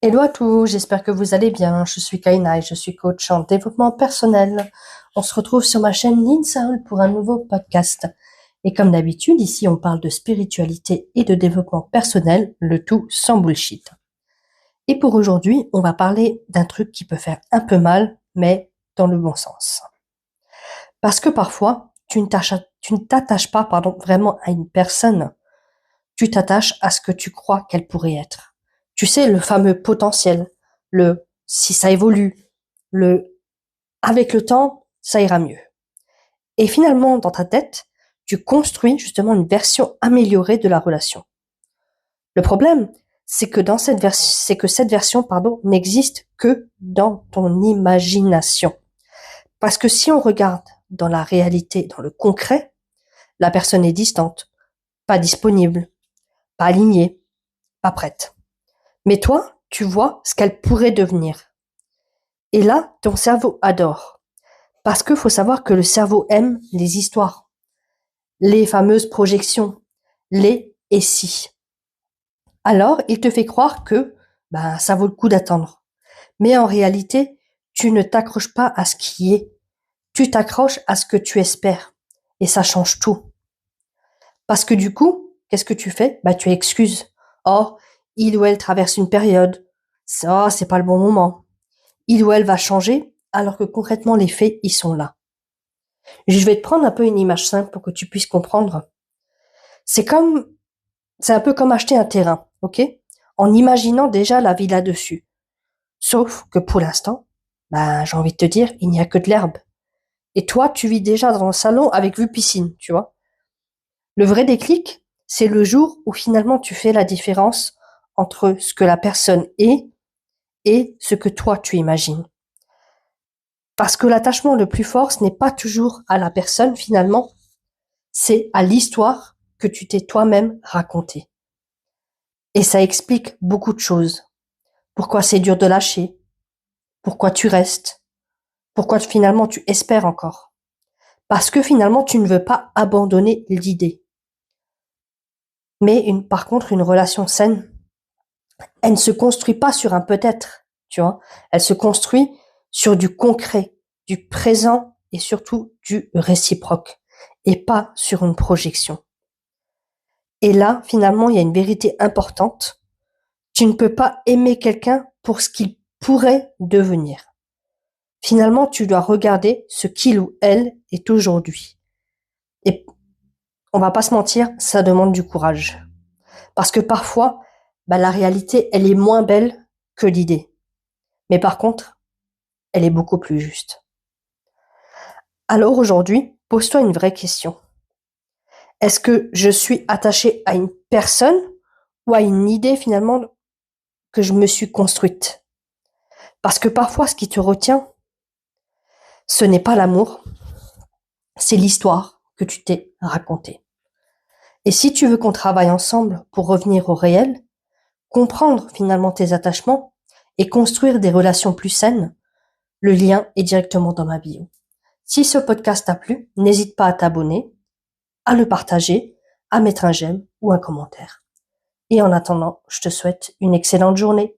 Hello à tous, j'espère que vous allez bien. Je suis Kaina et je suis coach en développement personnel. On se retrouve sur ma chaîne Soul pour un nouveau podcast. Et comme d'habitude, ici on parle de spiritualité et de développement personnel, le tout sans bullshit. Et pour aujourd'hui, on va parler d'un truc qui peut faire un peu mal, mais dans le bon sens. Parce que parfois, tu ne t'attaches pas vraiment à une personne, tu t'attaches à ce que tu crois qu'elle pourrait être. Tu sais, le fameux potentiel, le si ça évolue, le avec le temps, ça ira mieux. Et finalement, dans ta tête, tu construis justement une version améliorée de la relation. Le problème, c'est que cette version, n'existe que dans ton imagination. Parce que si on regarde dans la réalité, dans le concret, la personne est distante, pas disponible, pas alignée, pas prête. Mais toi, tu vois ce qu'elle pourrait devenir. Et là, ton cerveau adore. Parce qu'il faut savoir que le cerveau aime les histoires, les fameuses projections, les et si. Alors, il te fait croire que ça vaut le coup d'attendre. Mais en réalité, tu ne t'accroches pas à ce qui est. Tu t'accroches à ce que tu espères. Et ça change tout. Parce que du coup, qu'est-ce que tu fais? Tu excuses. Oh, il ou elle traverse une période. Ça, c'est pas le bon moment. Il ou elle va changer, alors que concrètement, les faits, ils sont là. Je vais te prendre un peu une image simple pour que tu puisses comprendre. C'est un peu comme acheter un terrain, ok? En imaginant déjà la villa dessus. Sauf que pour l'instant, j'ai envie de te dire, il n'y a que de l'herbe. Et toi, tu vis déjà dans le salon avec vue piscine, tu vois? Le vrai déclic, c'est le jour où finalement tu fais la différence entre ce que la personne est et ce que toi tu imagines. Parce que l'attachement le plus fort, ce n'est pas toujours à la personne finalement, c'est à l'histoire que tu t'es toi-même racontée. Et ça explique beaucoup de choses. Pourquoi c'est dur de lâcher, pourquoi tu restes, pourquoi finalement tu espères encore. Parce que finalement tu ne veux pas abandonner l'idée. Mais par contre, une relation saine, elle ne se construit pas sur un peut-être, tu vois. Elle se construit sur du concret, du présent et surtout du réciproque et pas sur une projection. Et là, finalement, il y a une vérité importante. Tu ne peux pas aimer quelqu'un pour ce qu'il pourrait devenir. Finalement, tu dois regarder ce qu'il ou elle est aujourd'hui. Et on va pas se mentir, ça demande du courage. Parce que parfois, la réalité, elle est moins belle que l'idée. Mais par contre, elle est beaucoup plus juste. Alors aujourd'hui, pose-toi une vraie question. Est-ce que je suis attaché à une personne ou à une idée finalement que je me suis construite? Parce que parfois, ce qui te retient, ce n'est pas l'amour, c'est l'histoire que tu t'es racontée. Et si tu veux qu'on travaille ensemble pour revenir au réel, comprendre finalement tes attachements et construire des relations plus saines, le lien est directement dans ma bio. Si ce podcast t'a plu, n'hésite pas à t'abonner, à le partager, à mettre un j'aime ou un commentaire. Et en attendant, je te souhaite une excellente journée.